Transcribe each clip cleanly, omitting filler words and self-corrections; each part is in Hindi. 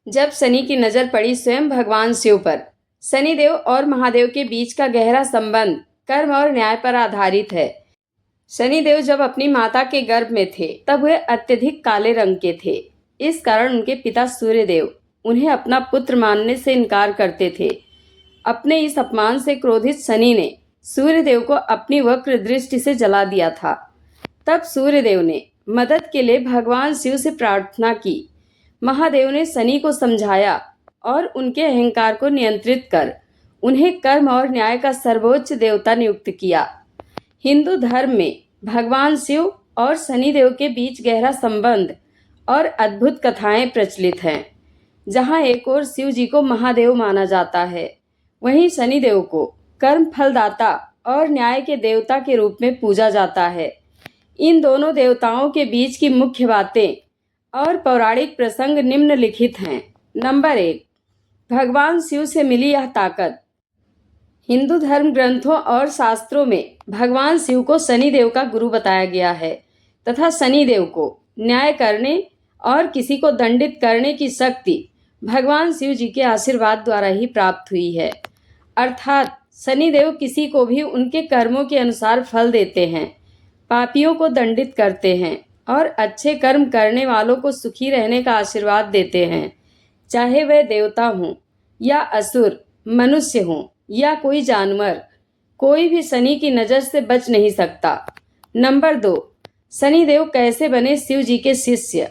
जब शनि की नजर पड़ी स्वयं भगवान शिव पर। शनिदेव और महादेव के बीच का गहरा संबंध कर्म और न्याय पर आधारित है। शनिदेव जब अपनी माता के गर्भ में थे तब वे अत्यधिक काले रंग के थे। इस कारण उनके पिता सूर्यदेव उन्हें अपना पुत्र मानने से इनकार करते थे। अपने इस अपमान से क्रोधित शनि ने सूर्यदेव को अपनी वक्र दृष्टि से जला दिया था। तब सूर्यदेव ने मदद के लिए भगवान शिव से प्रार्थना की। महादेव ने शनि को समझाया और उनके अहंकार को नियंत्रित कर उन्हें कर्म और न्याय का सर्वोच्च देवता नियुक्त किया। हिंदू धर्म में भगवान शिव और शनिदेव के बीच गहरा संबंध और अद्भुत कथाएं प्रचलित हैं। जहां एक ओर शिव जी को महादेव माना जाता है, वहीं शनिदेव को कर्म फलदाता और न्याय के देवता के रूप में पूजा जाता है। इन दोनों देवताओं के बीच की मुख्य बातें और पौराणिक प्रसंग निम्नलिखित हैं। नंबर 1, भगवान शिव से मिली यह ताकत। हिंदू धर्म ग्रंथों और शास्त्रों में भगवान शिव को शनिदेव का गुरु बताया गया है तथा शनिदेव को न्याय करने और किसी को दंडित करने की शक्ति भगवान शिव जी के आशीर्वाद द्वारा ही प्राप्त हुई है। अर्थात शनिदेव किसी को भी उनके कर्मों के अनुसार फल देते हैं, पापियों को दंडित करते हैं और अच्छे कर्म करने वालों को सुखी रहने का आशीर्वाद देते हैं, चाहे वह देवता हों या असुर, मनुष्य हों या कोई जानवर। कोई भी शनि की नज़र से बच नहीं सकता। नंबर 2, शनिदेव कैसे बने शिव जी के शिष्य।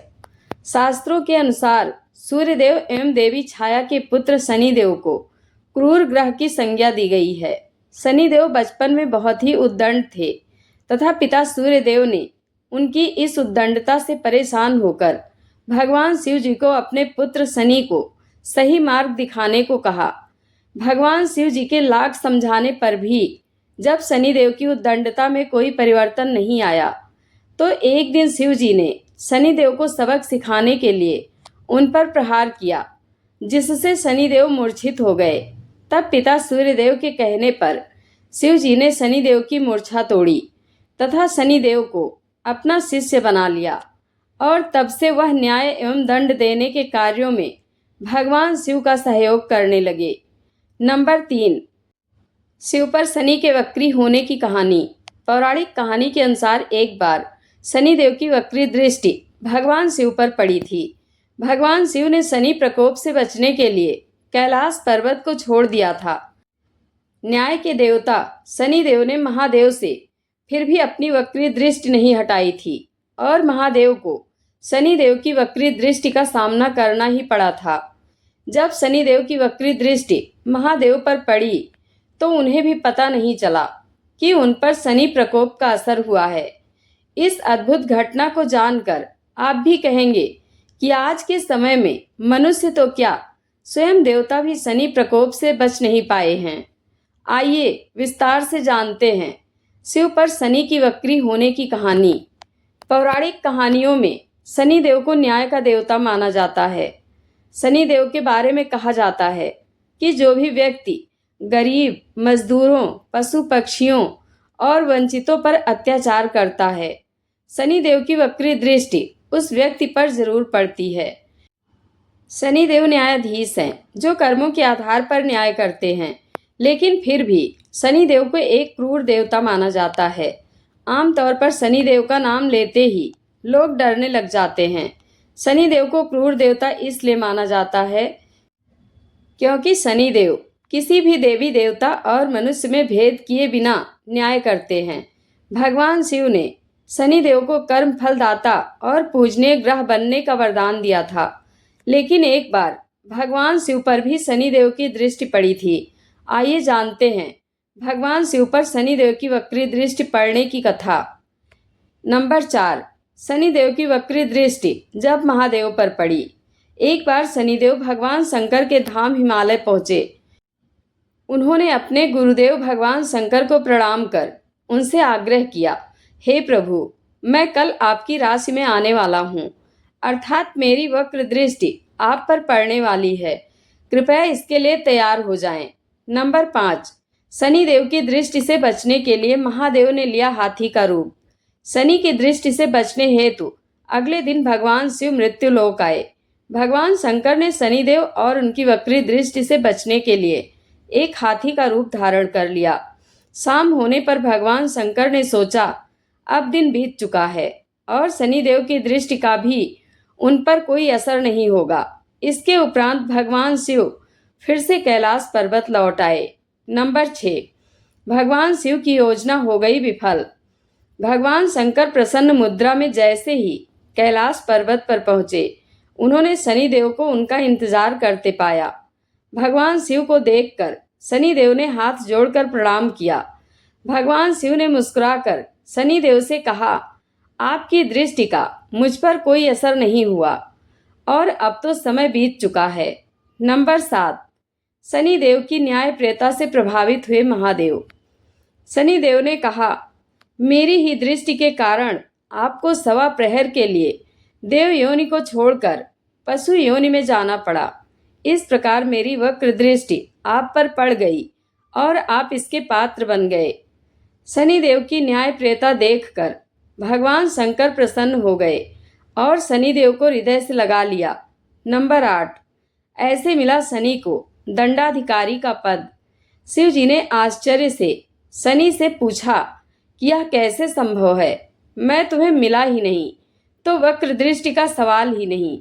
शास्त्रों के अनुसार सूर्यदेव एवं देवी छाया के पुत्र शनिदेव को क्रूर ग्रह की संज्ञा दी गई है। शनिदेव बचपन में बहुत ही उद्दंड थे तथा पिता सूर्यदेव ने उनकी इस उद्दंडता से परेशान होकर भगवान शिव जी को अपने पुत्र शनि को सही मार्ग दिखाने को कहा। भगवान शिव जी के लाख समझाने पर भी जब शनिदेव की उद्दंडता में कोई परिवर्तन नहीं आया, तो एक दिन शिव जी ने शनिदेव को सबक सिखाने के लिए उन पर प्रहार किया, जिससे शनिदेव मूर्छित हो गए। तब पिता सूर्यदेव के कहने पर शिव जी ने शनिदेव की मूर्छा तोड़ी तथा शनिदेव को अपना शिष्य बना लिया और तब से वह न्याय एवं दंड देने के कार्यों में भगवान शिव का सहयोग करने लगे। नंबर 3, शिव पर शनि के वक्री होने की कहानी। पौराणिक कहानी के अनुसार एक बार शनिदेव की वक्री दृष्टि भगवान शिव पर पड़ी थी। भगवान शिव ने शनि प्रकोप से बचने के लिए कैलाश पर्वत को छोड़ दिया था। न्याय के देवता शनिदेव ने महादेव से फिर भी अपनी वक्री दृष्टि नहीं हटाई थी और महादेव को शनिदेव की वक्री दृष्टि का सामना करना ही पड़ा था। जब शनिदेव की वक्री दृष्टि महादेव पर पड़ी तो उन्हें भी पता नहीं चला कि उन पर शनि प्रकोप का असर हुआ है। इस अद्भुत घटना को जानकर आप भी कहेंगे कि आज के समय में मनुष्य तो क्या, स्वयं देवता भी शनि प्रकोप से बच नहीं पाए हैं। आइए विस्तार से जानते हैं शिव पर शनि की वक्री होने की कहानी। पौराणिक कहानियों में शनिदेव को न्याय का देवता माना जाता है। शनिदेव के बारे में कहा जाता है कि जो भी व्यक्ति गरीब, मजदूरों, पशु पक्षियों और वंचितों पर अत्याचार करता है, शनिदेव की वक्री दृष्टि उस व्यक्ति पर जरूर पड़ती है। शनिदेव न्यायाधीश हैं जो कर्मों के आधार पर न्याय करते हैं, लेकिन फिर भी शनिदेव को एक क्रूर देवता माना जाता है। आमतौर पर शनिदेव का नाम लेते ही लोग डरने लग जाते हैं। शनिदेव को क्रूर देवता इसलिए माना जाता है क्योंकि शनिदेव किसी भी देवी देवता और मनुष्य में भेद किए बिना न्याय करते हैं। भगवान शिव ने शनिदेव को कर्म फलदाता और पूजनीय ग्रह बनने का वरदान दिया था, लेकिन एक बार भगवान शिव पर भी शनिदेव की दृष्टि पड़ी थी। आइए जानते हैं भगवान शिव पर शनिदेव की वक्री दृष्टि पड़ने की कथा। नंबर 4, शनिदेव की वक्री दृष्टि जब महादेव पर पड़ी। एक बार शनिदेव भगवान शंकर के धाम हिमालय पहुँचे। उन्होंने अपने गुरुदेव भगवान शंकर को प्रणाम कर उनसे आग्रह किया, हे प्रभु, मैं कल आपकी राशि में आने वाला हूँ, अर्थात मेरी वक्र दृष्टि आप पर पड़ने वाली है, कृपया इसके लिए तैयार हो जाएं। नंबर 5, शनिदेव की दृष्टि से बचने के लिए महादेव ने लिया हाथी का रूप। शनि की दृष्टि से बचने हेतु अगले दिन भगवान शिव मृत्युलोक आए। भगवान शंकर ने शनिदेव और उनकी वक्री दृष्टि से बचने के लिए एक हाथी का रूप धारण कर लिया। शाम होने पर भगवान शंकर ने सोचा अब दिन बीत चुका है और शनिदेव की दृष्टि का भी उन पर कोई असर नहीं होगा। इसके उपरांत भगवान शिव फिर से कैलाश पर्वत लौट आए। नंबर 6, भगवान शिव की योजना हो गई विफल। भगवान शंकर प्रसन्न मुद्रा में जैसे ही कैलाश पर्वत पर पहुंचे, उन्होंने शनिदेव को उनका इंतजार करते पाया। भगवान शिव को देखकर शनिदेव ने हाथ जोड़कर प्रणाम किया। भगवान शिव ने मुस्कुराकर शनिदेव से कहा, आपकी दृष्टि का मुझ पर कोई असर नहीं हुआ और अब तो समय बीत चुका है। नंबर 7, शनिदेव की न्यायप्रियता से प्रभावित हुए महादेव। शनिदेव ने कहा, मेरी ही दृष्टि के कारण आपको सवा प्रहर के लिए देव योनि को छोड़कर पशु योनि में जाना पड़ा। इस प्रकार मेरी वक्र दृष्टि आप पर पड़ गई और आप इसके पात्र बन गए। शनिदेव की न्यायप्रियता देखकर भगवान शंकर प्रसन्न हो गए और शनिदेव को हृदय से लगा लिया। नंबर 8, ऐसे मिला शनि को दंडाधिकारी का पद। शिव जी ने आश्चर्य से शनि से पूछा कि यह कैसे संभव है, मैं तुम्हें मिला ही नहीं तो वक्र दृष्टि का सवाल ही नहीं।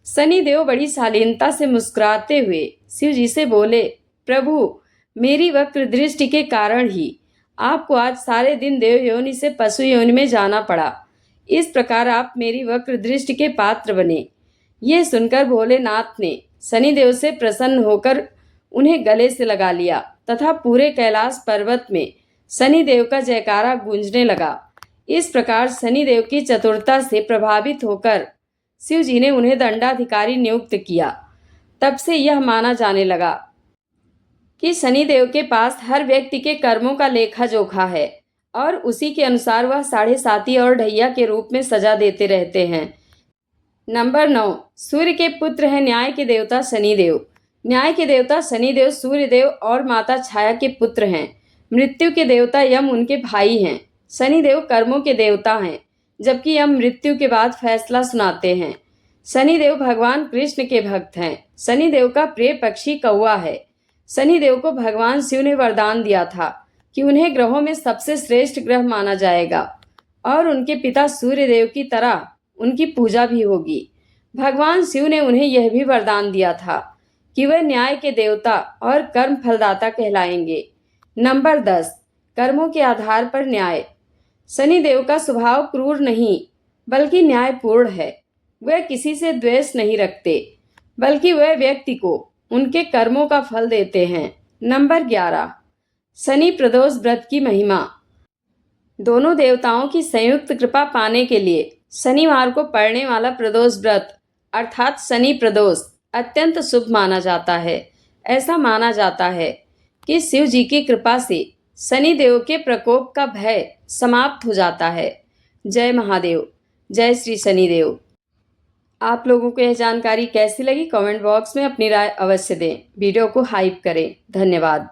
शनिदेव बड़ी शालीनता से मुस्कुराते हुए शिव जी से बोले, प्रभु, मेरी वक्र दृष्टि के कारण ही आपको आज सारे दिन देव योनि से पशु योनि में जाना पड़ा। इस प्रकार आप मेरी वक्र दृष्टि के पात्र बने। ये सुनकर भोलेनाथ ने शनिदेव से प्रसन्न होकर उन्हें गले से लगा लिया तथा पूरे कैलाश पर्वत में शनिदेव का जयकारा गूंजने लगा। इस प्रकार शनिदेव की चतुरता से प्रभावित होकर शिव जी ने उन्हें दंडाधिकारी नियुक्त किया। तब से यह माना जाने लगा कि शनिदेव के पास हर व्यक्ति के कर्मों का लेखा जोखा है और उसी के अनुसार वह साढ़े साती और ढैया के रूप में सजा देते रहते हैं। नंबर 9, सूर्य के पुत्र हैं न्याय के देवता शनिदेव। न्याय के देवता शनिदेव सूर्यदेव और माता छाया के पुत्र हैं। मृत्यु के देवता यम उनके भाई हैं। शनिदेव कर्मों के देवता हैं, जबकि यम मृत्यु के बाद फैसला सुनाते हैं। शनिदेव भगवान कृष्ण के भक्त हैं। शनिदेव का प्रिय पक्षी कौवा है। शनिदेव को भगवान शिव ने वरदान दिया था कि उन्हें ग्रहों में सबसे श्रेष्ठ ग्रह माना जाएगा और उनके पिता सूर्यदेव की तरह उनकी पूजा भी होगी। भगवान शिव ने उन्हें यह भी वरदान दिया था कि वह न्याय के देवता और कर्म फलदाता कहलाएंगे। नंबर 10, कर्मों के आधार पर न्याय। शनिदेव का स्वभाव क्रूर नहीं बल्कि न्यायपूर्ण है। वह किसी से द्वेष नहीं रखते बल्कि वह व्यक्ति को उनके कर्मों का फल देते हैं। नंबर 11, शनि प्रदोष व्रत की महिमा। दोनों देवताओं की संयुक्त कृपा पाने के लिए शनिवार को पड़ने वाला प्रदोष व्रत अर्थात शनि प्रदोष अत्यंत शुभ माना जाता है। ऐसा माना जाता है कि शिव जी की कृपा से शनिदेव के प्रकोप का भय समाप्त हो जाता है। जय महादेव, जय श्री शनिदेव। आप लोगों को यह जानकारी कैसी लगी, कमेंट बॉक्स में अपनी राय अवश्य दें। वीडियो को हाइप करें। धन्यवाद।